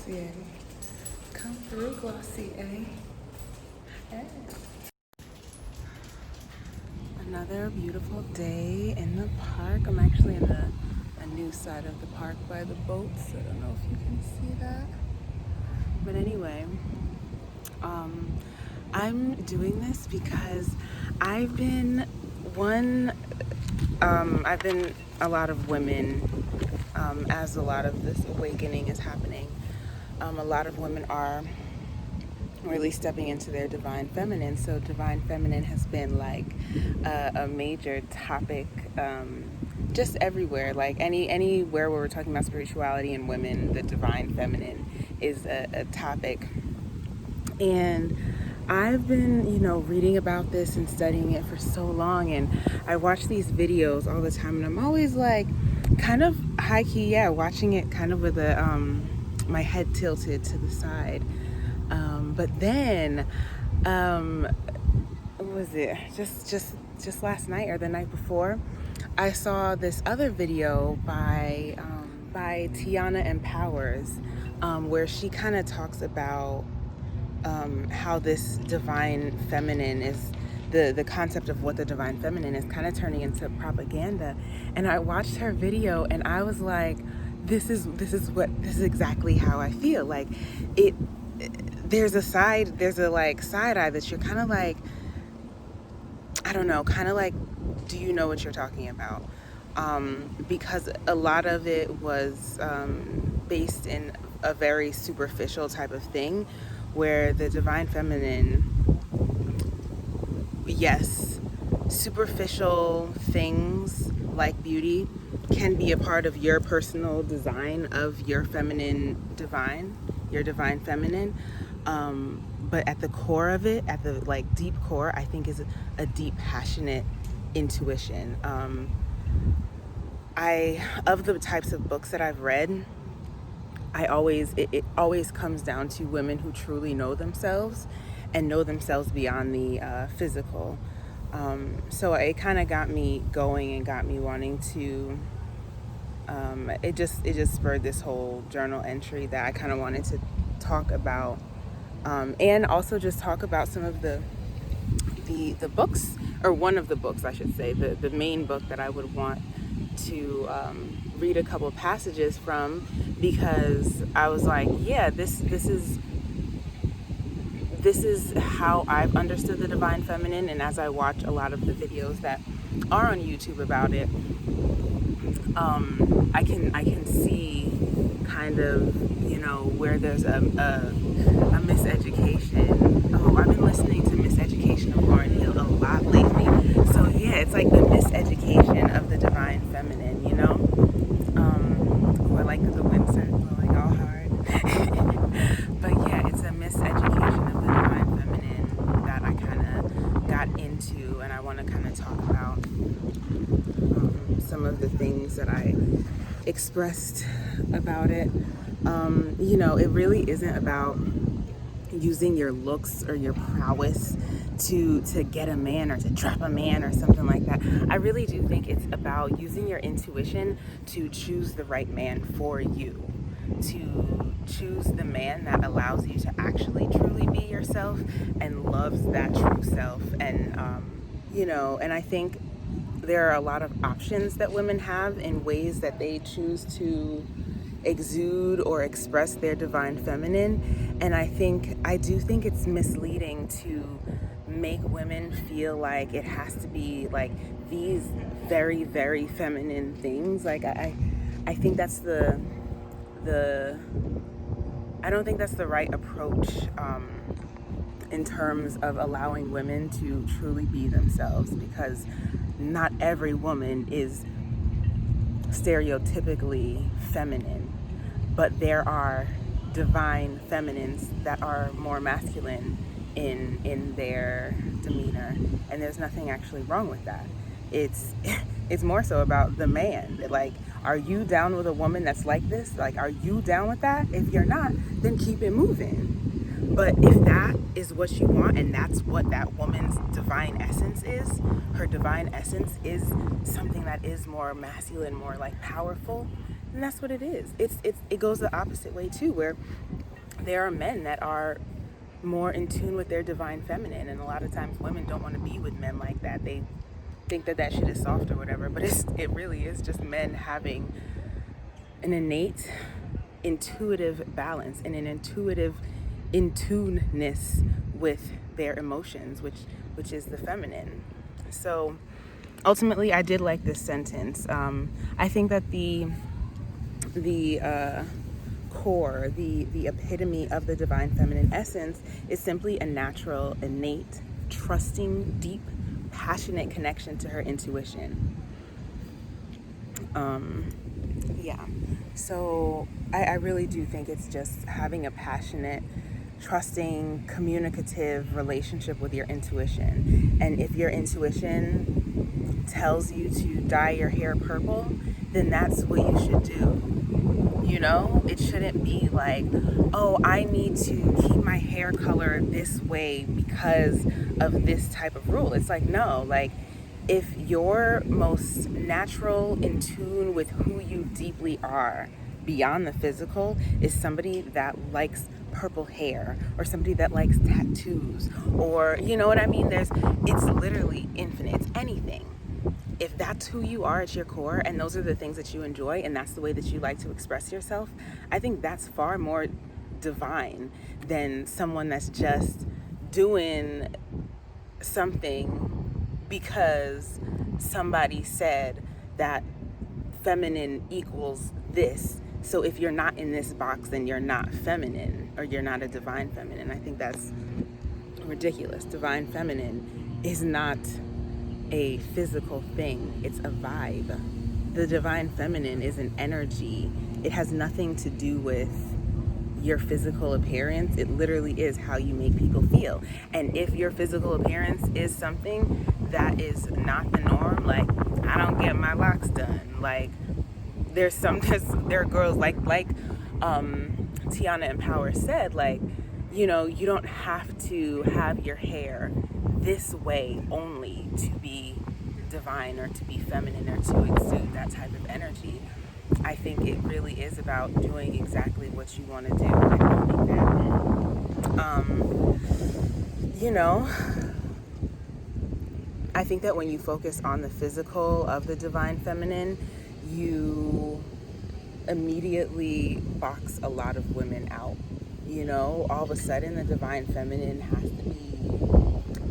Glossier. Come through, Glossier. Hey. Another beautiful day in the park. I'm actually in a new side of the park by the boats. I don't know if you can see that. But anyway, I'm doing this because I've been a lot of women, as a lot of this awakening is happening, a lot of women are really stepping into their divine feminine. So divine feminine has been like a major topic, just everywhere. Like anywhere where we're talking about spirituality and women, the divine feminine is a topic. And I've been, reading about this and studying it for so long, and I watch these videos all the time, and I'm always like, kind of high key, watching it kind of with my head tilted to the side. But then, what was it? Just last night or the night before, I saw this other video by Tiana Empowers, where she kind of talks about how this divine feminine is, the concept of what the divine feminine is kind of turning into propaganda. And I watched her video and I was like, this is exactly how I feel. Like there's a side eye that you're kind of like, I don't know, kind of like, do you know what you're talking about? Because a lot of it was based in a very superficial type of thing, where the divine feminine, yes, superficial things like beauty can be a part of your personal design of your feminine divine, your divine feminine. But at the core of it, at the deep core, I think is a deep, passionate intuition. Of the types of books that I've read, it always comes down to women who truly know themselves and know themselves beyond the physical. So it kind of got me going and got me wanting to. It just spurred this whole journal entry that I kind of wanted to talk about, and also just talk about some of the books, or one of the books, I should say, the main book that I would want to read a couple passages from, because I was like, yeah, this is how I've understood the divine feminine. And as I watch a lot of the videos that are on YouTube about it, I can see kind of, where there's a miseducation. Oh, I've been listening to Miseducation of Lauryn Hill a lot lately. So yeah, it's like the miseducation of the divine feminine, or like the wind started blowing all hard. But yeah, it's a miseducation of the divine feminine that I kind of got into, and I want to kind of talk about some of the things that I expressed about it. It really isn't about using your looks or your prowess to get a man or to trap a man or something like that. I really do think it's about using your intuition to choose the right man for you, to choose the man that allows you to actually truly be yourself and loves that true self. And and I think there are a lot of options that women have in ways that they choose to exude or express their divine feminine. And I do think it's misleading to make women feel like it has to be like these very, very feminine things. Like I think that's I don't think that's the right approach, in terms of allowing women to truly be themselves, because not every woman is stereotypically feminine, but there are divine feminines that are more masculine in their demeanor, and there's nothing actually wrong with that. It's more so about the man. Like, are you down with a woman that's like this? Like, are you down with that? If you're not, then keep it moving. But if that is what you want, and that's what that woman's divine essence is, her divine essence is something that is more masculine, more like powerful, then that's what it is. It goes the opposite way too, where there are men that are more in tune with their divine feminine, and a lot of times women don't want to be with men like that. They think that that shit is soft or whatever, but it really is just men having an innate intuitive balance and an intuitive in-tuneness with their emotions, which is the feminine. So ultimately, I did like this sentence. I think that the core, the epitome of the divine feminine essence is simply a natural, innate, trusting, deep, passionate connection to her intuition. Yeah. So I really do think it's just having a passionate, trusting, communicative relationship with your intuition. And if your intuition tells you to dye your hair purple, then that's what you should do. You know, it shouldn't be like, oh, I need to keep my hair color this way because of this type of rule. It's like, no, like, if you're most natural, in tune with who you deeply are beyond the physical, is somebody that likes purple hair, or somebody that likes tattoos, or you know what I mean? It's literally infinite. It's anything. If that's who you are at your core, and those are the things that you enjoy, and that's the way that you like to express yourself, I think that's far more divine than someone that's just doing something because somebody said that feminine equals this. So if you're not in this box, then you're not feminine, or you're not a divine feminine. I think that's ridiculous. Divine feminine is not a physical thing. It's a vibe. The divine feminine is an energy. It has nothing to do with your physical appearance. It literally is how you make people feel. And if your physical appearance is something that is not the norm, like, I don't get my locks done, like, there are girls like Tiana Empower said, like, you know, you don't have to have your hair this way only to be divine or to be feminine or to exude that type of energy. I think it really is about doing exactly what you want to do and owning that. You know, I think that when you focus on the physical of the divine feminine, you immediately box a lot of women out. You know, all of a sudden the divine feminine has to be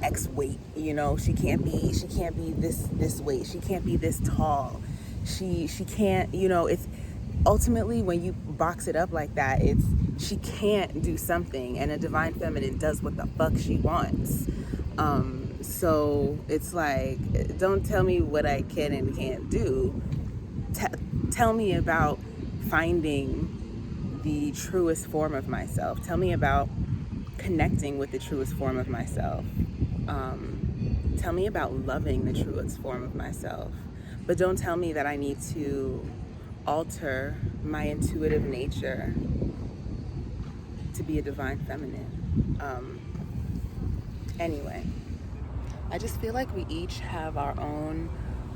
X weight. You know, she can't be this weight. She can't be this tall. She can't, you know, it's ultimately when you box it up like that, it's she can't do something, and a divine feminine does what the fuck she wants. So it's like, don't tell me what I can and can't do. Tell me about finding the truest form of myself. Tell me about connecting with the truest form of myself. Tell me about loving the truest form of myself. But don't tell me that I need to alter my intuitive nature to be a divine feminine. Anyway, I just feel like we each have our own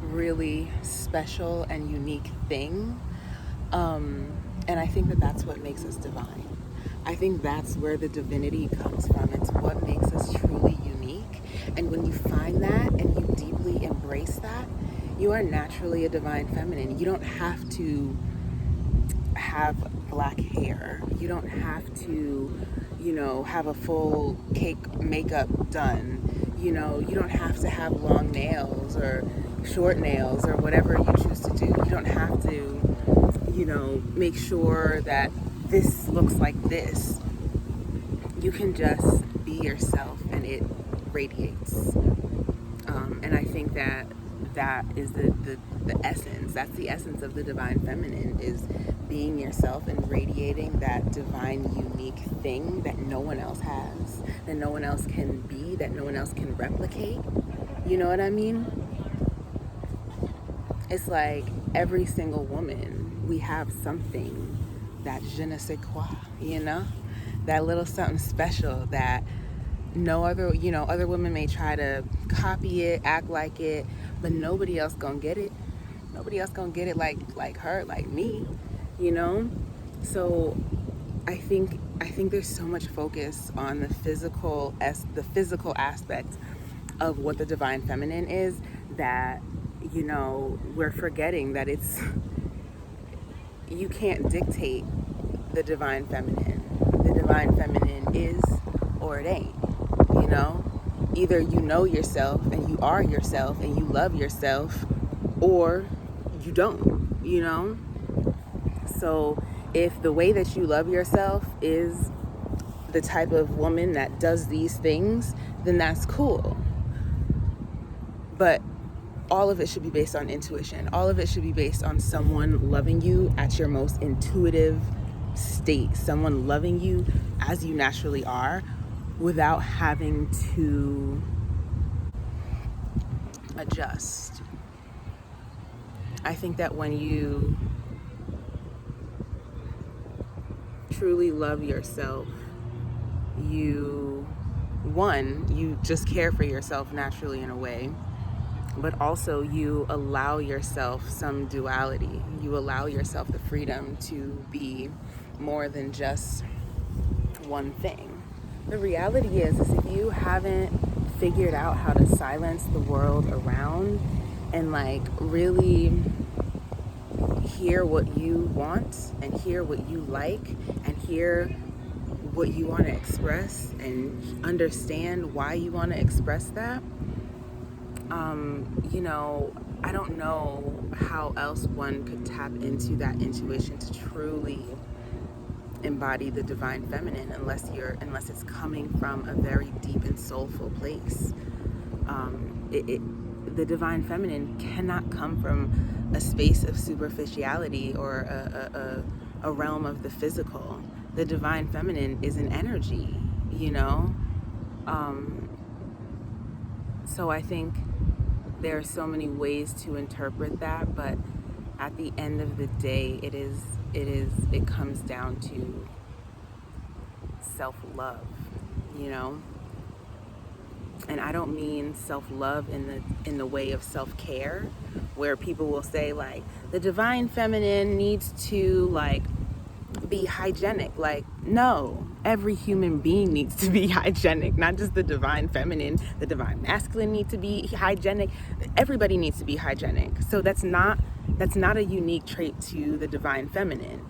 really special and unique thing. And I think that that's what makes us divine. I think that's where the divinity comes from. It's what makes us truly unique. And when you find that and you deeply embrace that, you are naturally a divine feminine. You don't have to have black hair. You don't have to, you know, have a full cake makeup done. You know, you don't have to have long nails or short nails or whatever you choose to do. You don't have to, you know, make sure that this looks like this. You can just be yourself and it radiates. And I think that is the essence. That's the essence of the divine feminine, is being yourself and radiating that divine, unique thing that no one else has, that no one else can be, that no one else can replicate. You know what I mean? It's like every single woman, we have something, that je ne sais quoi, you know? That little something special that no other, you know, other women may try to copy it, act like it, but nobody else gonna get it. Nobody else gonna get it like her, like me. you know? So I think there's so much focus on the physical aspect of what the divine feminine is, that, you know, we're forgetting that it's you can't dictate the divine feminine. The divine feminine is or it ain't, you know? Either you know yourself and you are yourself and you love yourself, or you don't, you know? So if the way that you love yourself is the type of woman that does these things, then that's cool. But all of it should be based on intuition. All of it should be based on someone loving you at your most intuitive state, someone loving you as you naturally are without having to adjust. I think that when you truly love yourself, you just care for yourself naturally in a way, but also you allow yourself some duality. You allow yourself the freedom to be more than just one thing. The reality is if you haven't figured out how to silence the world around and like really hear what you want and hear what you like and hear what you want to express and understand why you want to express that, you know, I don't know how else one could tap into that intuition to truly embody the divine feminine unless it's coming from a very deep and soulful place. The divine feminine cannot come from a space of superficiality or a realm of the physical. The divine feminine is an energy, you know? So I think there are so many ways to interpret that, but at the end of the day, it comes down to self-love, you know? And I don't mean self-love in the way of self-care, where people will say like the divine feminine needs to like be hygienic. Like, no, every human being needs to be hygienic, not just the divine feminine. The divine masculine needs to be hygienic. Everybody needs to be hygienic. So that's not a unique trait to the divine feminine.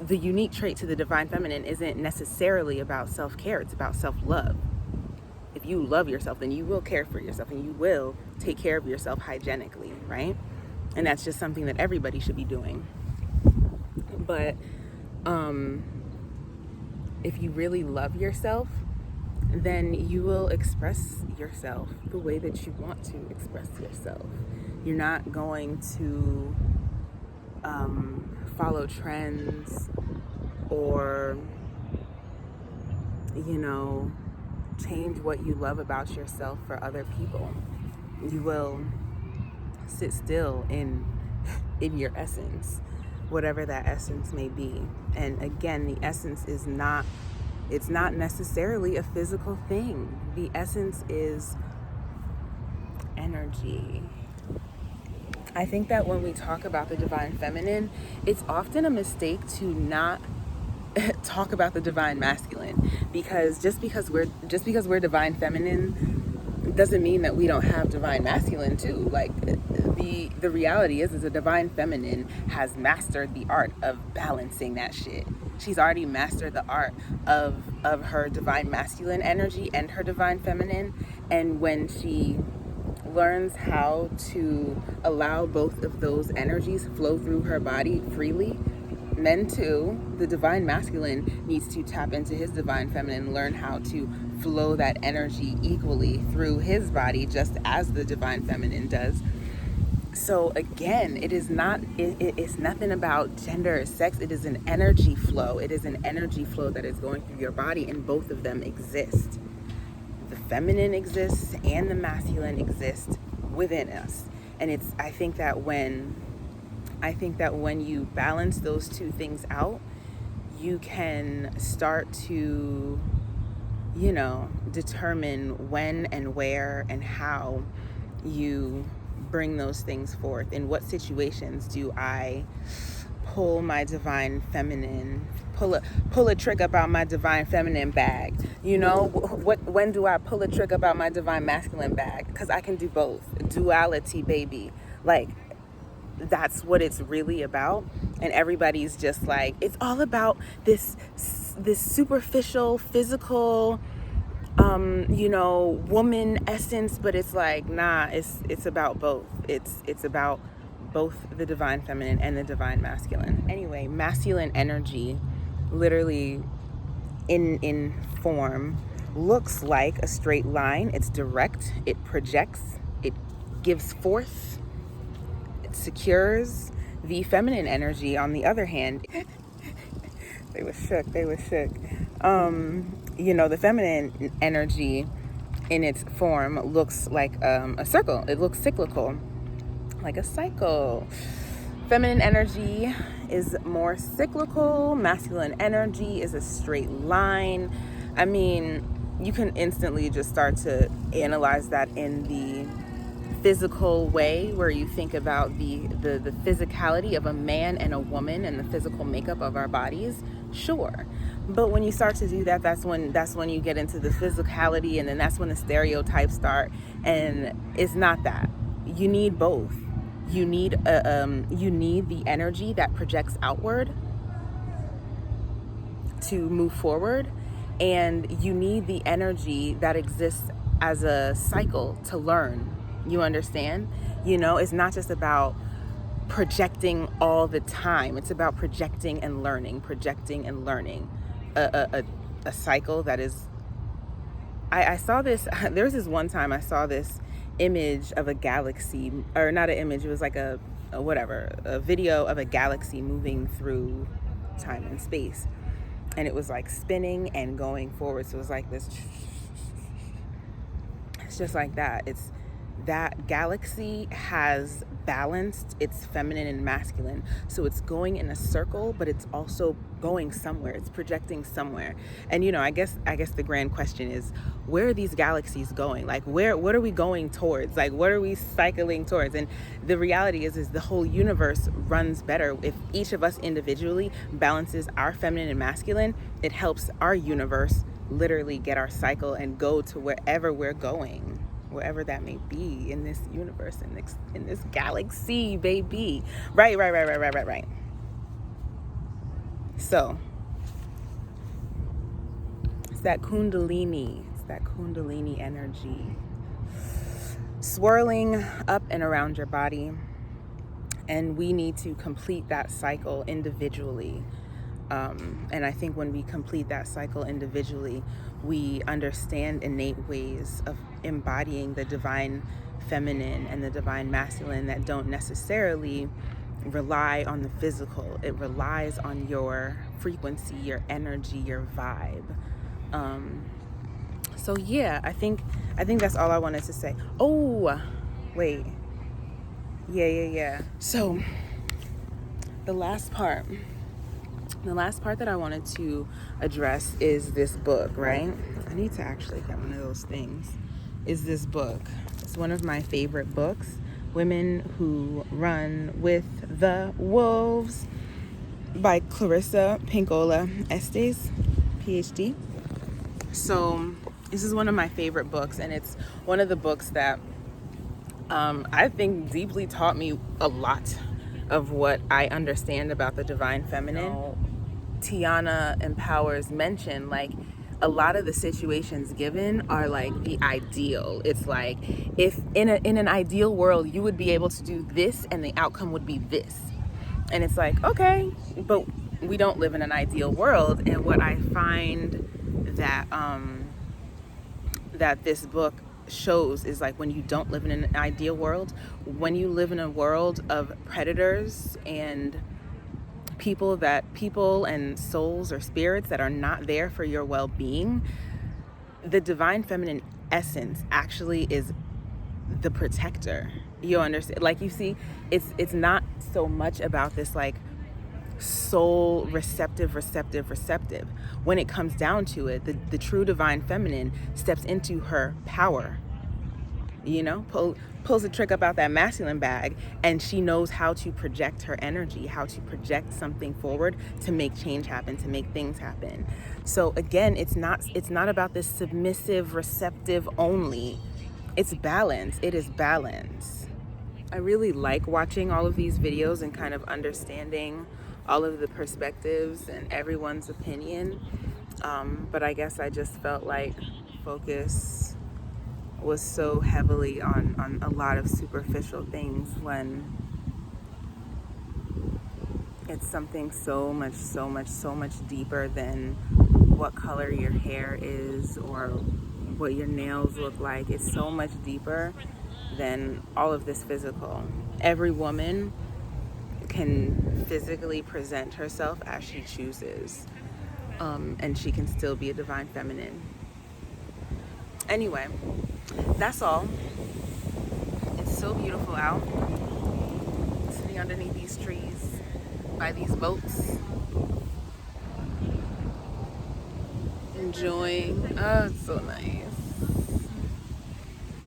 The unique trait to the divine feminine isn't necessarily about self-care, it's about self-love. If you love yourself, then you will care for yourself and you will take care of yourself hygienically, right? And that's just something that everybody should be doing. But if you really love yourself, then you will express yourself the way that you want to express yourself. You're not going to follow trends or, you know, change what you love about yourself for other people. You will sit still in your essence, whatever that essence may be. And again, the essence is not necessarily a physical thing. The essence is energy. I think that when we talk about the divine feminine, it's often a mistake to not talk about the divine masculine, because just because we're divine feminine doesn't mean that we don't have divine masculine too. Like the reality is the divine feminine has mastered the art of balancing that shit. She's already mastered the art of her divine masculine energy and her divine feminine, and when she learns how to allow both of those energies flow through her body freely, then too, the divine masculine needs to tap into his divine feminine and learn how to flow that energy equally through his body, just as the divine feminine does. So again, it's nothing about gender or sex. It is an energy flow. It is an energy flow that is going through your body, and both of them exist. The feminine exists and the masculine exists within us. And I think that when you balance those two things out, you can start to, you know, determine when and where and how you bring those things forth. In what situations do I pull my divine feminine, pull a trick about my divine feminine bag. You know, when do I pull a trick about my divine masculine bag? Because I can do both. Duality, baby. Like, that's what it's really about. And everybody's just like, it's all about this superficial, physical, woman essence, but it's like, nah, it's about both. It's about both the divine feminine and the divine masculine. Anyway, masculine energy, literally in form, looks like a straight line. It's direct, it projects, it gives forth, it secures. The feminine energy, on the other hand, they were shook. The feminine energy in its form looks like a circle. It looks cyclical, like a cycle. Feminine energy is more cyclical. Masculine energy is a straight line. I mean, you can instantly just start to analyze that in the physical way, where you think about the physicality of a man and a woman and the physical makeup of our bodies. Sure, but when you start to do that, that's when you get into the physicality, and then that's when the stereotypes start. And it's not that. You need both. You need the energy that projects outward to move forward, and you need the energy that exists as a cycle to learn. You understand? It's not just about projecting all the time. It's about projecting and learning. A cycle that is... I saw this... There was this one time I saw this image of a galaxy, or not an image, it was like a video of a galaxy moving through time and space. And it was like spinning and going forward. So it was like this... It's just like that. It's that galaxy has balanced its feminine and masculine. So it's going in a circle, but it's also going somewhere. It's projecting somewhere. And I guess the grand question is, where are these galaxies going? Like, what are we going towards? Like, what are we cycling towards? And the reality is the whole universe runs better if each of us individually balances our feminine and masculine. It helps our universe literally get our cycle and go to wherever we're going, wherever that may be in this universe, in this galaxy, baby. Right. So it's that kundalini energy swirling up and around your body, and we need to complete that cycle individually. And I think when we complete that cycle individually, we understand innate ways of embodying the divine feminine and the divine masculine that don't necessarily rely on the physical. It relies on your frequency, your energy, your vibe. So yeah, I think that's all I wanted to say. Oh, wait. Yeah. So the last part that I wanted to address is this book, right? I need to actually get one of those things. Is this book. It's one of my favorite books, Women Who Run with the Wolves, by Clarissa Pinkola Estes, PhD. So this is one of my favorite books, and it's one of the books that I think deeply taught me a lot of what I understand about the divine feminine. Tiana Empowers mentioned, like, a lot of the situations given are like the ideal. It's like, if in an ideal world you would be able to do this and the outcome would be this. And it's like, okay, but we don't live in an ideal world. And what I find that that this book shows is, like, when you don't live in an ideal world, when you live in a world of predators and people and souls or spirits that are not there for your well-being, the divine feminine essence actually is the protector. You understand? Like, you see, it's not so much about this like soul receptive. When it comes down to it, the true divine feminine steps into her power. you know, pulls a trick up out that masculine bag, and she knows how to project her energy, how to project something forward to make change happen, to make things happen. So again, it's not about this submissive, receptive only. It's balance. It is balance. I really like watching all of these videos and kind of understanding all of the perspectives and everyone's opinion. But I guess I just felt like focus was so heavily on a lot of superficial things when it's something so much deeper than what color your hair is or what your nails look like. It's so much deeper than all of this physical. Every woman can physically present herself as she chooses, and she can still be a divine feminine. Anyway, that's all. It's so beautiful out, sitting underneath these trees, by these boats, enjoying. Oh, it's so nice.